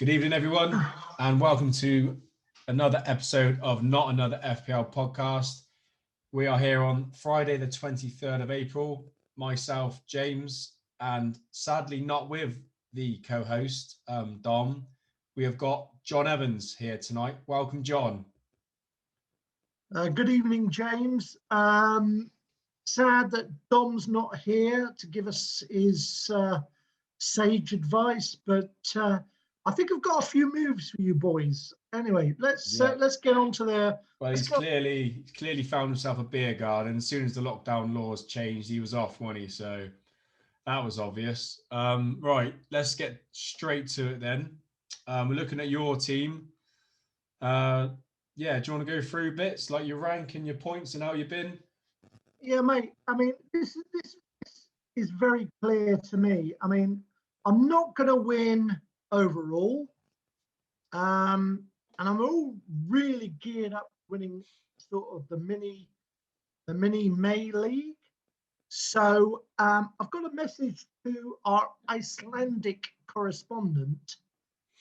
Good evening, everyone, and welcome to another episode of Not Another FPL podcast. We are here on Friday, the 23rd of April. Myself, James, and sadly not with the co-host, Dom. We have got John Evans here tonight. Welcome, John. Good evening, James. Sad that Dom's not here to give us his sage advice, but I think I've got a few moves for you boys. Anyway, let's get on to the. Well, he's clearly found himself a beer garden. As soon as the lockdown laws changed, he was off, wasn't he? So that was obvious. Right, let's get straight to it then. We're looking at your team. Do you want to go through bits like your rank and your points and how you've been? Yeah, mate. I mean, this is very clear to me. I mean, I'm not going to win overall, and I'm all really geared up winning sort of the mini May League. So I've got a message to our Icelandic correspondent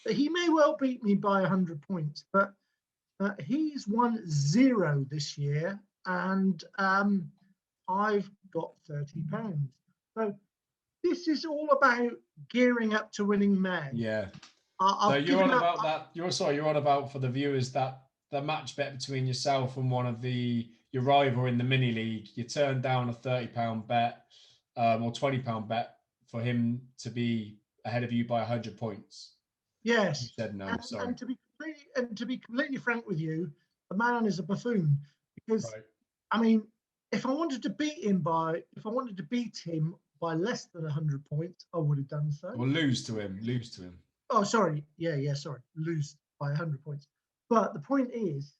that he may well beat me by 100 points, but he's won 0 this year, and I've got £30. So this is all about gearing up to winning May. Yeah. So you're on about that. You're on about, for the viewers, that the match bet between yourself and one of your rival in the mini league. You turned down a £30 bet or £20 bet for him to be ahead of you by 100 points. Yes. You said no. Sorry. And to be completely frank with you, the man is a buffoon, because right. I mean, if I wanted to beat him by less than 100 points, I would have done so. Or lose to him. Oh, sorry. Yeah, sorry. Lose by 100 points. But the point is,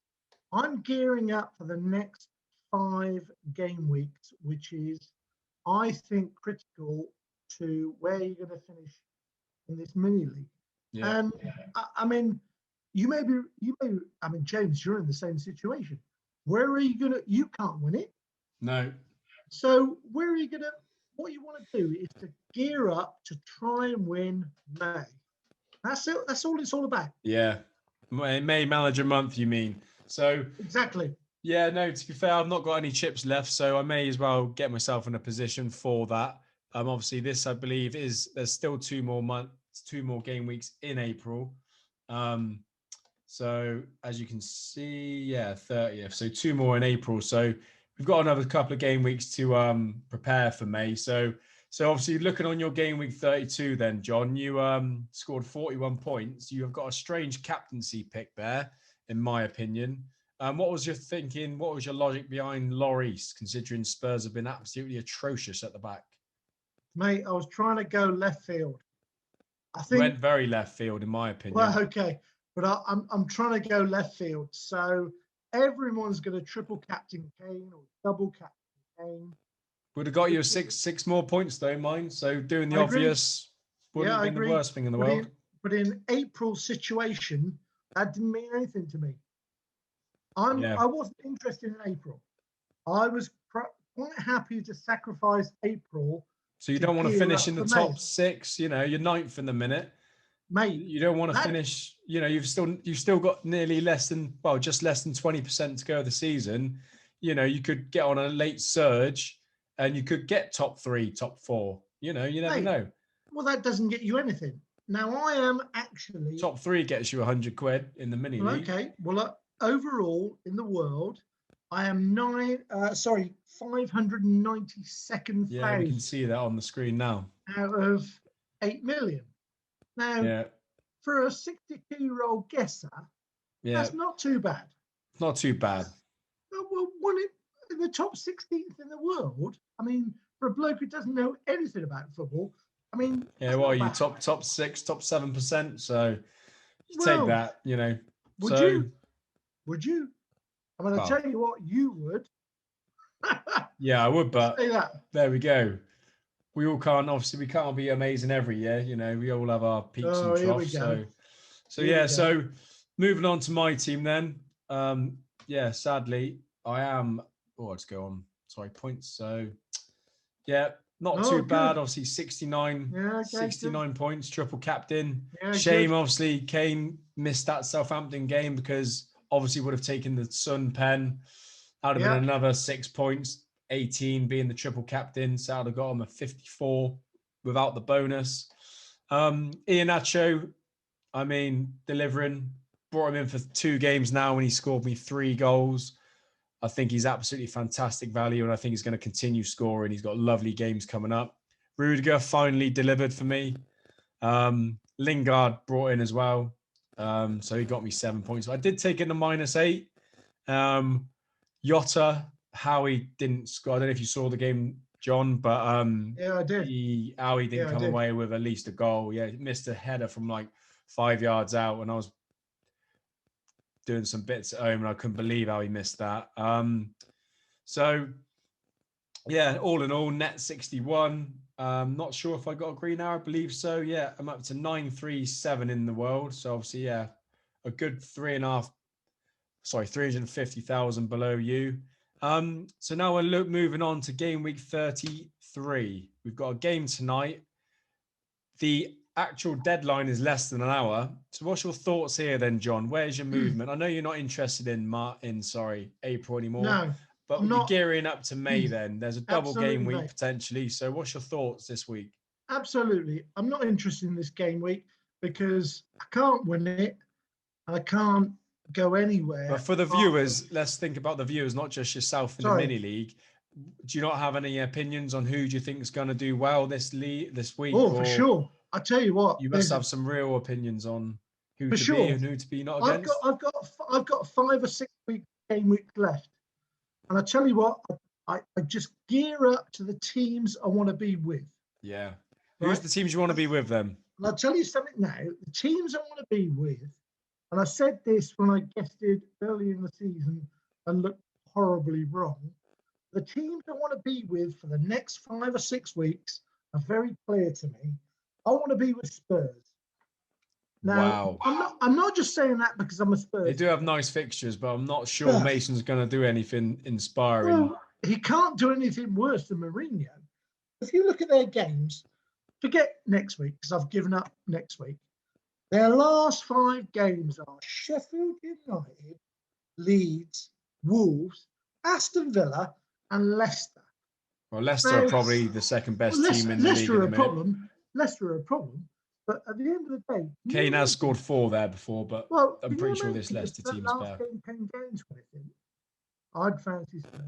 I'm gearing up for the next 5 game weeks, which is, I think, critical to where you're going to finish in this mini league. Yeah. And I mean, James, you're in the same situation. Where are you going to, you can't win it. No. So what you want to do is to gear up to try and win May. That's it. That's all it's all about. Yeah. May Manager Month, you mean? So exactly. Yeah, no, to be fair, I've not got any chips left, so I may as well get myself in a position for that. Obviously this, I believe, there's still 2 more game weeks in April. So as you can see, 30th. So 2 more in April. So we've got another couple of game weeks to prepare for May. So obviously looking on your game week 32 then, John, you scored 41 points. You have got a strange captaincy pick there, in my opinion. What was your thinking? What was your logic behind Lloris, considering Spurs have been absolutely atrocious at the back? Mate, I was trying to go left field. I think went very left field, in my opinion. Well, okay, but I'm trying to go left field. So everyone's going to triple captain Kane or double captain Kane. Would have got you six more points though, mine. So doing the obvious wouldn't have been the worst thing in the world. But in April's situation, that didn't mean anything to me. I wasn't interested in April. I was quite happy to sacrifice April. So you don't want to finish in the top 6. You're 9th in the minute, mate. You don't want to finish. You've still got just less than 20% to go of the season. You could get on a late surge, and you could get top 3, top 4. You never know. Well, that doesn't get you anything. Now I am actually top 3 gets you 100 quid in the mini league. Okay, well. Overall, in the world, I am 592nd. Yeah, we can see that on the screen now. Out of 8 million. Now, for a 62-year-old guesser, that's not too bad. Not too bad. Well, in the top 16th in the world. I mean, for a bloke who doesn't know anything about football, I mean. Yeah, well, you top 6, top 7%. So you take that. Would you? I'm going to tell you what, you would. Yeah, I would, but there we go. We all can't be amazing every year. We all have our peaks and troughs. So moving on to my team then. Sadly, I am. Oh, let's go on. Sorry, points. So, not Oh, too bad. good. Obviously, 69, Yeah, okay, 69 points, triple captain. Yeah, Shame, good. obviously, Kane missed that Southampton game because obviously would have taken the Sun pen. That would have Yeah, been another 6 points, 18 being the triple captain. So I'd have got him a 54 without the bonus. Iheanacho, I mean, delivering, brought him in for 2 games now and he scored me 3 goals. I think he's absolutely fantastic value and I think he's going to continue scoring. He's got lovely games coming up. Rudiger finally delivered for me. Lingard brought in as well. So he got me 7 points. I did take in the -8. Jota, Howie didn't score. I don't know if you saw the game, John, but yeah, I did. Howie didn't Yeah, I come did. away with at least a goal. Yeah, he missed a header from like 5 yards out, and I was doing some bits at home, and I couldn't believe how he missed that. So yeah, all in all, net 61. Not sure if I got a green arrow. I believe so. Yeah, I'm up to 937 in the world. So obviously, yeah, a good 350,000 below you. So now we're moving on to game week 33. We've got a game tonight. The actual deadline is less than an hour. So what's your thoughts here then, John? Where's your movement? I know you're not interested in April anymore, No, but I'm you're not. gearing up to May then. There's a double game Absolutely, week mate. potentially. So what's your thoughts this week? Absolutely. I'm not interested in this game week because I can't win it. I can't go anywhere. But for the viewers, let's think about the viewers, not just yourself in the Sorry. mini league. Do you not have any opinions on who do you think is going to do well this week? Oh, for Or sure. I tell you what, you must have some real opinions on who for to be sure. and who to be not I've got against. I've got 5 or 6 game weeks left, and I tell you what, I just gear up to the teams I want to be with. Yeah. Right? Who's the teams you want to be with then? And I'll tell you something now. The teams I want to be with, and I said this when I guested early in the season and looked horribly wrong. The teams I want to be with for the next 5 or 6 weeks are very clear to me. I want to be with Spurs. Now, Wow. I'm not just saying that because I'm a Spurs They do have fan. nice fixtures, but I'm not sure But, Mason's going to do anything inspiring. well, he can't do anything worse than Mourinho. If you look at their games, forget next week because I've given up next week. Their last 5 games are Sheffield United, Leeds, Wolves, Aston Villa, and Leicester. Well, Leicester are probably the second best team in the league at the minute. Leicester are a problem. But at the end of the day, Kane has scored 4 there before, but I'm pretty sure this Leicester team's better. Game 10 games with him. I'd fancy Spurs.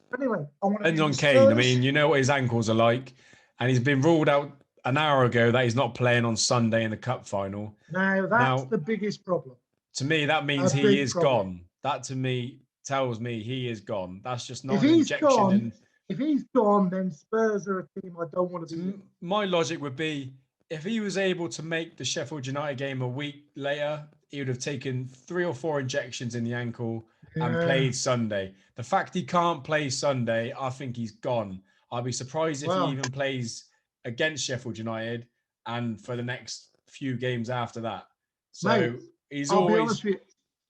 But anyway, I want to Depends be on with Kane. Spurs. I mean, you know what his ankles are like, and he's been ruled out an hour ago that he's not playing on Sunday in the cup final. Now that's the biggest problem. To me, that means he is gone. That to me tells me he is gone. That's just not an injection. If he's gone, then Spurs are a team I don't want to be with. My logic would be if he was able to make the Sheffield United game a week later, he would have taken 3 or 4 injections in the ankle and played Sunday. The fact he can't play Sunday, I think he's gone. I'd be surprised if he even plays against Sheffield United and for the next few games after that. So Mate, he's I'll always. Be honest with you,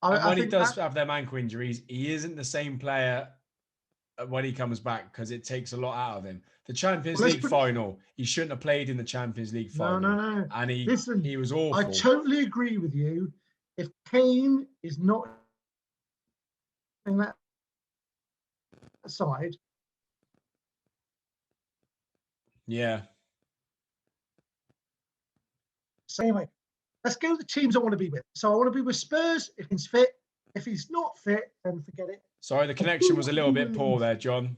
and when he does have them ankle injuries, he isn't the same player when he comes back because it takes a lot out of him. The Champions League final, he shouldn't have played in the Champions League final. No. And he was awful. I totally agree with you. If Kane is not in that side. Yeah. So anyway, let's go to the teams I want to be with. So I want to be with Spurs if he's fit. If he's not fit, then forget it. Sorry, the connection was a little bit poor there, John.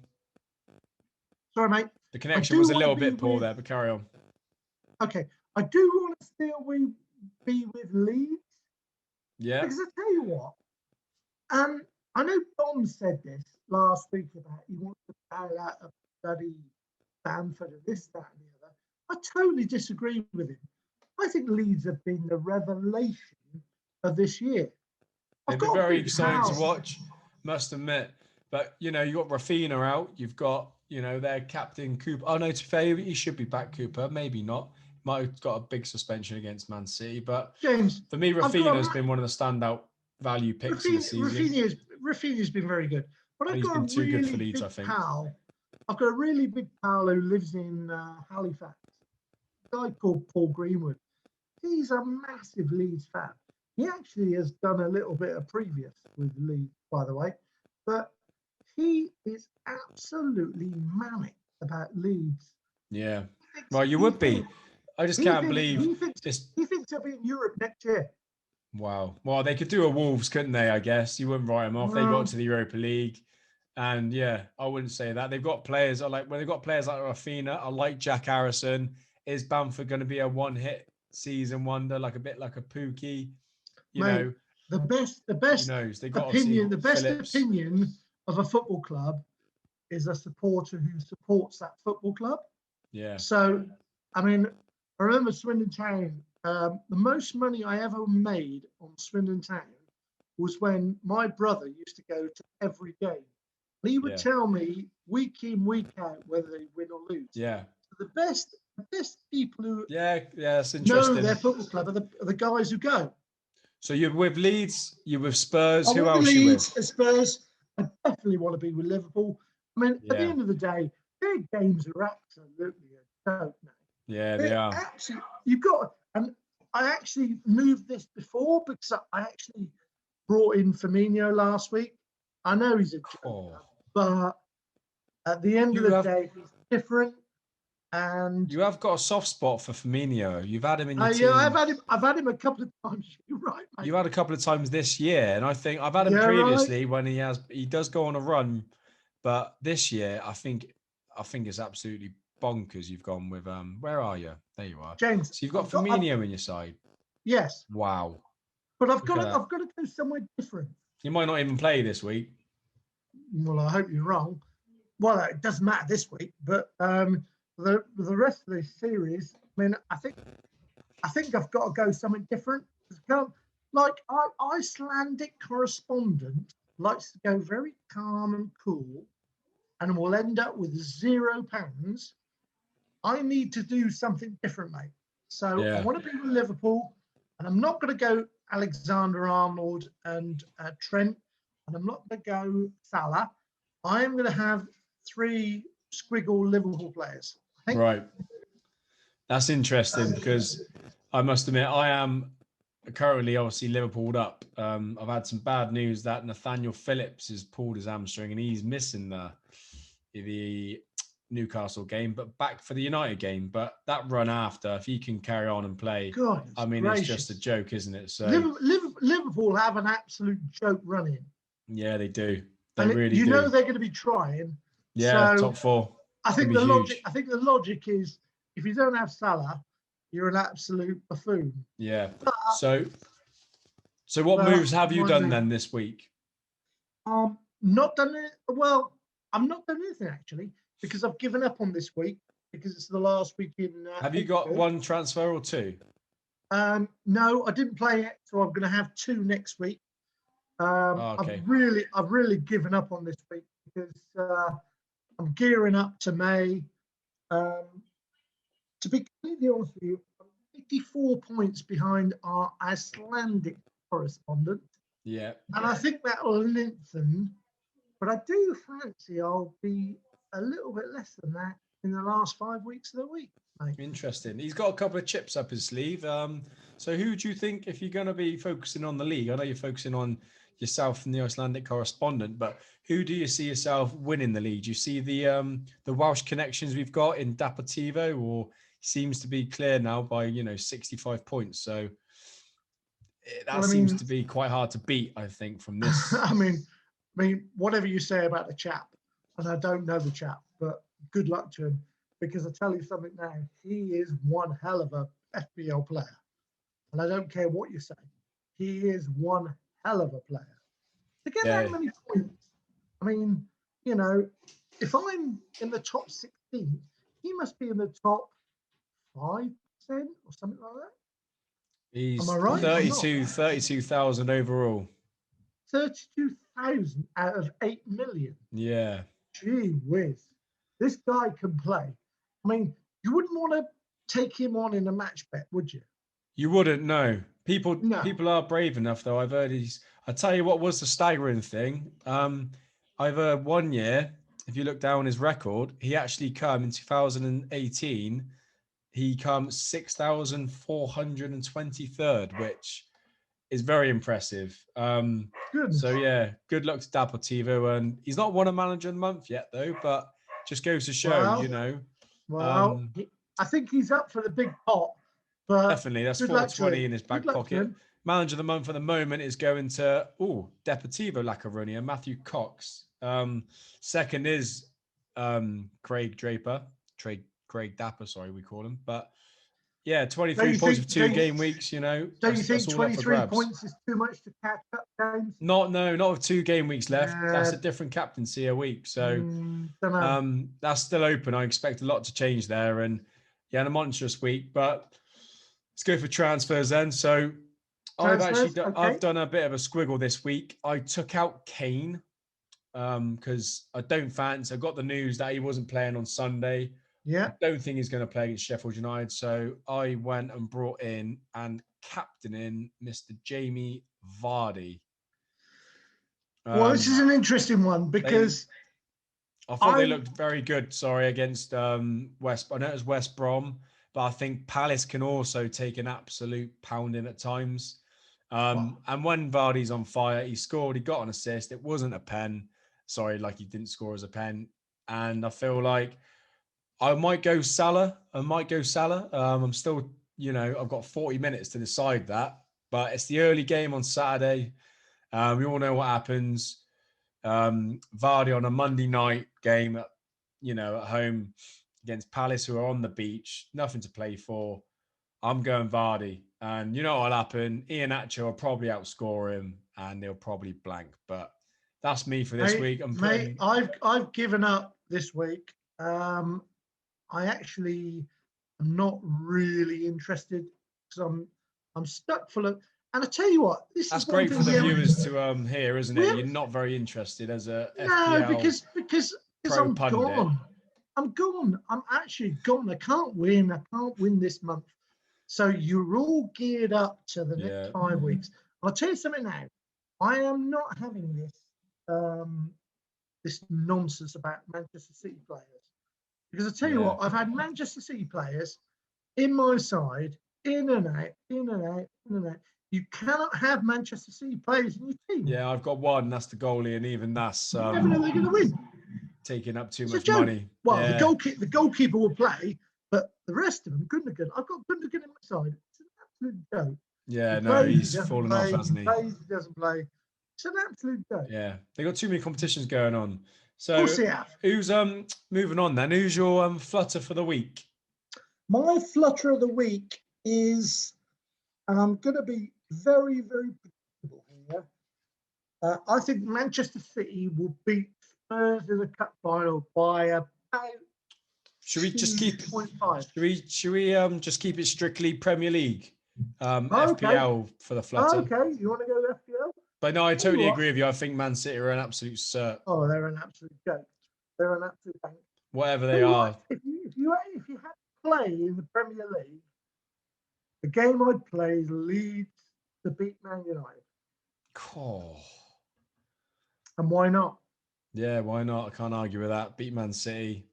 Sorry, mate. The connection was a little bit poor there, but carry on. Okay. I do want to still be with Leeds. Yeah. Because I tell you what, I know Dom said this last week about he wants to bail out a bloody Bamford and this, that, and the other. I totally disagree with him. I think Leeds have been the revelation of this year. They've been very exciting to watch, must admit. But, you know, you've got Rafinha out. You've got, you know, their captain, Cooper. Oh, no, to fair, he should be back, Cooper. Maybe not. Might have got a big suspension against Man City. But James, for me, Rafinha has been one of the standout value picks this season. Rafinha's been very good. But I've got a really big pal. I've got a really big pal who lives in Halifax. A guy called Paul Greenwood. He's a massive Leeds fan. He actually has done a little bit of previous with Leeds, by the way, but he is absolutely manic about Leeds. Yeah. Well, you would be. I just can't believe this. He thinks they'll be in Europe next year. Wow. Well, they could do a Wolves, couldn't they? I guess you wouldn't write them off. They got to the Europa League, and yeah, I wouldn't say that. They've got players. I like when they've got players like Rafinha. I like Jack Harrison. Is Bamford going to be a one-hit season wonder, like a bit like a Pookie? You Mate, know, the best they got opinion, the best Phillips. opinion of a football club is a supporter who supports that football club. Yeah. So, I mean, I remember Swindon Town. The most money I ever made on Swindon Town was when my brother used to go to every game. And he would tell me week in, week out whether they win or lose. Yeah. So the best people who it's interesting. know their football club are the guys who go. So you're with Leeds, you're with Spurs. Who else Leeds, you with? Spurs. I definitely want to be with Liverpool. I mean, at the end of the day, their games are absolutely a joke now. Yeah, they are. Absolutely, you've got, and I actually moved this before because I actually brought in Firmino last week. I know he's a joke, but at the end of the day, he's different. And you have got a soft spot for Firmino. You've had him in your team. Yeah, I've had him a couple of times. You're right, mate. You've had a couple of times this year, and I think I've had him previously when he does go on a run, but this year I think it's absolutely bonkers. You've gone with where are you? There you are, James. So you've got Firmino in your side. Yes. Wow. But I've got to go somewhere different. You might not even play this week. Well, I hope you're wrong. Well, it doesn't matter this week, but the rest of this series, I mean, I think I've got to go something different. Like our Icelandic correspondent likes to go very calm and cool, and will end up with £0. I need to do something different, mate. So I want to be with Liverpool, and I'm not going to go Alexander-Arnold and Trent, and I'm not going to go Salah. I am going to have 3 squiggle Liverpool players. Right. That's interesting because I must admit I am currently obviously Liverpooled up. I've had some bad news that Nathaniel Phillips has pulled his hamstring and he's missing the Newcastle game, but back for the United game. But that run after, if he can carry on and play, I mean, it's just a joke, isn't it? So Liverpool have an absolute joke running. Yeah, they do. They really do. You know they're going to be trying. Yeah, so top 4. I think the logic is if you don't have Salah, you're an absolute buffoon. Yeah. So what moves have you done then this week? Not done it. Well, I'm not done anything actually because I've given up on this week because it's the last week in. Have you got 1 transfer or 2? No, I didn't play it, so I'm going to have 2 next week. Okay. I've really given up on this week because I'm gearing up to May. To be completely honest with you, I'm 54 points behind our Icelandic correspondent. Yeah. And I think that will lengthen, but I do fancy I'll be a little bit less than that in the last 5 weeks of the week. Mate. Interesting. He's got a couple of chips up his sleeve. So who do you think, if you're going to be focusing on the league, I know you're focusing on yourself and the Icelandic correspondent, but who do you see yourself winning the league? Do you see the Welsh connections we've got in Deportivo, or seems to be clear now by 65 points? So that seems to be quite hard to beat, I think, from this. I mean, whatever you say about the chap, and I don't know the chap, but good luck to him, because I tell you something now, he is one hell of a FPL player, and I don't care what you say, he is one hell of a player. To get that many points, I mean, if I'm in the top 16, he must be in the top 5% or something like that. He's Am I right? 32,000 overall. 32,000 out of 8 million. Yeah. Gee whiz. This guy can play. I mean, you wouldn't want to take him on in a match bet, would you? You wouldn't, no. People are brave enough, though. I've heard I tell you what was the staggering thing. I've heard one year if you look down his record, he actually come in 2018. He come 6,423rd, which is very impressive. Goodness. So yeah, good luck to Deportivo, and he's not won a manager of the month yet though, but just goes to show, Well, I think he's up for the big pot, but definitely that's good luck to 420 him. in his back Good luck to pocket. him. Manager of the month at the moment is going to Deportivo La Coruña, Matthew Cox. Second is Craig Dapper, sorry, we call him. But yeah, 23 points for 2 game weeks, So you think that's all up for 23 grabs. points is too much to catch up, James? Not with 2 game weeks left. Yeah. That's a different captaincy a week. So Dunno. that's still open. I expect a lot to change there. And yeah, a monstrous week. But let's go for transfers then. So I've done a bit of a squiggle this week. I took out Kane because I don't fancy. I got the news that he wasn't playing on Sunday. Yeah. I don't think he's going to play against Sheffield United. So I went and brought in and captain in Mr. Jamie Vardy. Well, this is an interesting one because I thought they looked very good. Sorry, against West. I know it was West Brom, but I think Palace can also take an absolute pounding at times. And when Vardy's on fire, he scored. He got an assist. It wasn't a pen. Sorry, like he didn't score as a pen. And I feel like I might go Salah. I'm still, I've got 40 minutes to decide that. But it's the early game on Saturday. We all know what happens. Vardy on a Monday night game, at home against Palace, who are on the beach, nothing to play for. I'm going Vardy, and you know what'll happen. Iheanacho will probably outscore him, and they'll probably blank. But that's me for this week. I've given up this week. I actually am not really interested because I'm stuck full of. And I tell you what, that's great for the viewers to hear, isn't it? You're not very interested as a FPL because I'm gone. I'm gone. I'm actually gone. I can't win this month. So you're all geared up to the next 5 weeks. I'll tell you something now. I am not having this nonsense about Manchester City players. Because I tell you what, I've had Manchester City players in my side, in and out. You cannot have Manchester City players in your team. Yeah, I've got one. That's the goalie, and even that's you never know they're going to win. Taking up too much money. Well, the goalkeeper will play, but the rest of them, Gundogan. I've got Gundogan in my side. It's an absolute joke. Yeah, he's fallen off, hasn't he? He plays, he doesn't play. It's an absolute joke. Yeah, they got too many competitions going on. So who's moving on then? Who's your flutter for the week? My flutter of the week is, and I'm going to be very, very predictable here. I think Manchester City will beat Spurs in the cup final by about. Should we just keep? 2.5. Should we just keep it strictly Premier League? FPL for the flutter. Okay, you want to go FPL? But no, I totally agree with you. I think Man City are an absolute cert. Oh, they're an absolute joke. They're an absolute bank. Whatever they are. If you had to play in the Premier League, the game I'd play is Leeds to beat Man United. Cool. And why not? Yeah, why not? I can't argue with that. Beat Man City.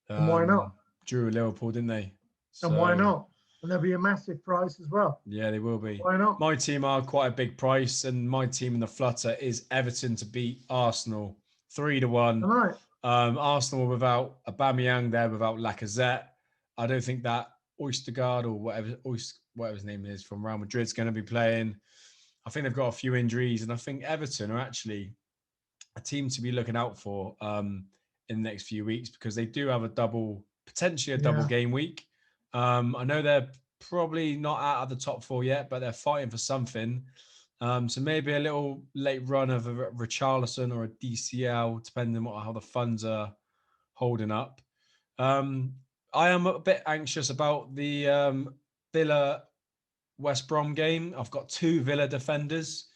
And why not? Drew with Liverpool, didn't they? And why not? And there'll be a massive prize as well. Yeah, they will be. Why not? My team are quite a big price, and my team in the flutter is Everton to beat Arsenal 3-1. All right. Arsenal without Aubameyang there, without Lacazette. I don't think that Oystergaard or whatever his name is from Real Madrid is going to be playing. I think they've got a few injuries, and I think Everton are actually a team to be looking out for in the next few weeks because they do have potentially a double game week. I know they're probably not out of the top 4 yet, but they're fighting for something. So maybe a little late run of a Richarlison or a DCL, depending on how the funds are holding up. I am a bit anxious about the Villa West Brom game. I've got 2 Villa defenders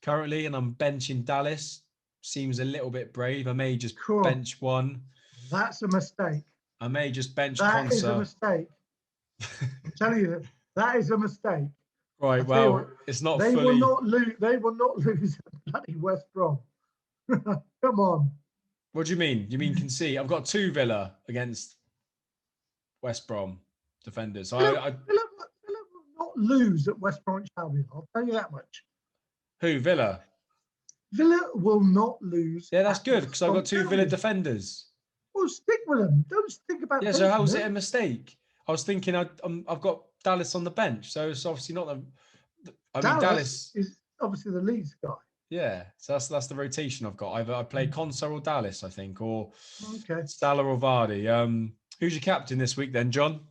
currently, and I'm benching Dallas. Seems a little bit brave. I may just bench one. That's a mistake. I may just bench That Konsa. is a mistake. I'm telling you, that is a mistake. Right, well, it's not they fully... They will not lose bloody West Brom. Come on. What do you mean? You mean concede? I've got 2 Villa against West Brom defenders. So Villa will not lose at West Bromwich Albion. I'll tell you that much. Who? Villa? Villa will not lose. Yeah, that's good because I've got 2 Villa defenders. Well, stick with them. Don't think about. Yeah, so how was it a mistake? I was thinking I've got Dallas on the bench, so it's obviously not the. I mean, Dallas is obviously the Leeds guy. Yeah, so that's the rotation I've got. Either I play Consor or Dallas, I think, or Salah or Vardy. Who's your captain this week then, John?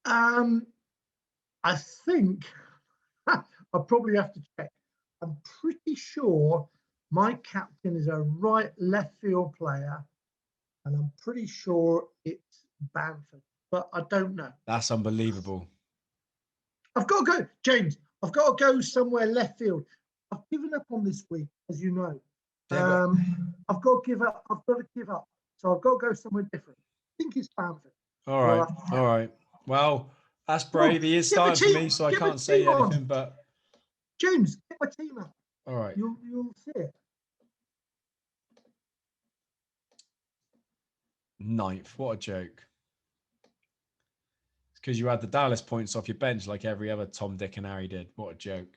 I think I'll probably have to check. I'm pretty sure my captain is a right left field player, and I'm pretty sure it's Bamford, but I don't know. That's unbelievable. I've got to go, James. I've got to go somewhere left field. I've given up on this week, as you know. Yeah, I've got to give up. So I've got to go somewhere different. I think it's Bamford. All right. Well, that's brave. He is starting for me, so I can't say anything. But James, get my team up. All right. You'll see it. 9th. What a joke. It's because you had the Dallas points off your bench like every other Tom, Dick and Harry did. What a joke.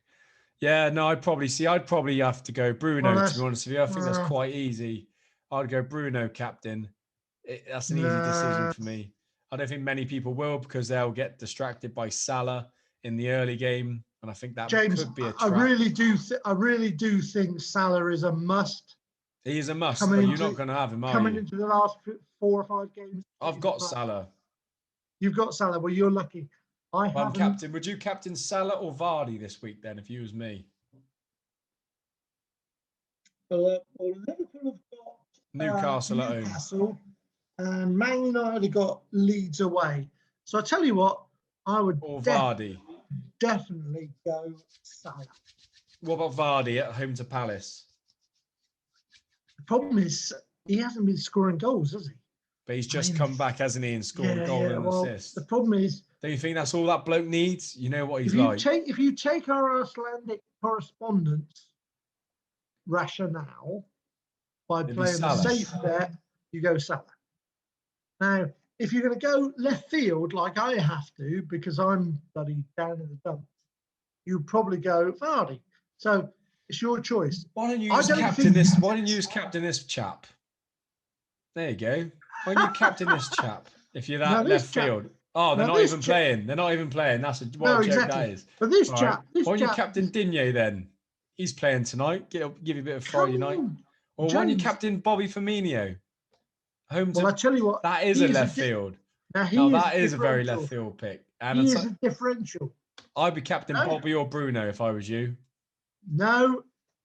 Yeah, no, I'd probably have to go Bruno, to be honest with you. I think that's quite easy. I'd go Bruno captain. That's an easy decision for me. I don't think many people will because they'll get distracted by Salah in the early game. And I think that could be a trap. I really do think Salah is a must. He is a must, but you're not going to have him, are you? Coming into the last 4 or 5 games. I've got Salah. You've got Salah. Well, you're lucky. I'm captain. Would you captain Salah or Vardy this week then, if you was me? Well, Liverpool have got Newcastle at home. And Man United have got Leeds away. So I tell you what, I would definitely go Salah. What about Vardy at home to Palace? The problem is he hasn't been scoring goals, has he? But he's just come back, hasn't he, and scored a goal and assist. The problem is... Don't you think that's all that bloke needs? You know what he's like. If you take our Icelandic correspondence rationale by playing the safe bet, you go Salah. Now, if you're going to go left field like I have to, because I'm bloody down in the dumps, you probably go Vardy. So it's your choice. Why don't you use captain this chap? There you go. Why don't you captain this chap if you're that left field? Oh, they're not even playing. They're not even playing. That's a joke that is. But this chap. Why don't you captain Digne then? He's playing tonight. Give you a bit of Friday night. Or why don't you captain Bobby Firmino? I tell you what, that is a left field. Now that is a very left field pick. And he is a differential. I'd be captain Bobby or Bruno if I was you. No.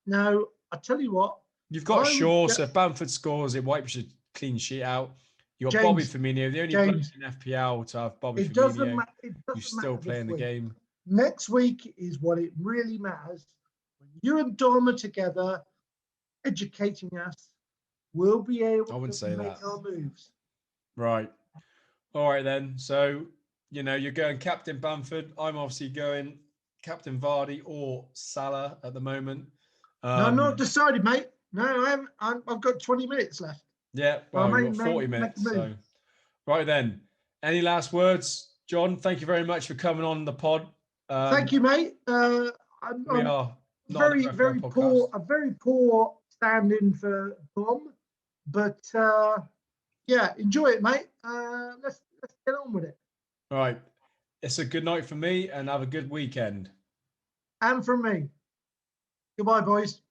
I tell you what. You've got Shaw, so if Bamford scores, it wipes your clean sheet out. You've got Bobby Firmino, the only player in FPL to have Bobby Firmino. You're still playing the game. Next week is what it really matters. When you and Dom are together, educating us, we'll be able to make our moves. Right. All right then. So, you're going Captain Bamford. I'm obviously going Captain Vardy or Salah at the moment. No, I'm not decided, mate. No, I haven't. I've got 20 minutes left. Yeah, well, you've got 40 minutes. So. Right then. Any last words? John, thank you very much for coming on the pod. Thank you, mate. I'm very poor. A very poor stand-in for Tom, but enjoy it, mate. Let's get on with it. All right. It's a good night for me, and have a good weekend. And from me. Goodbye, boys.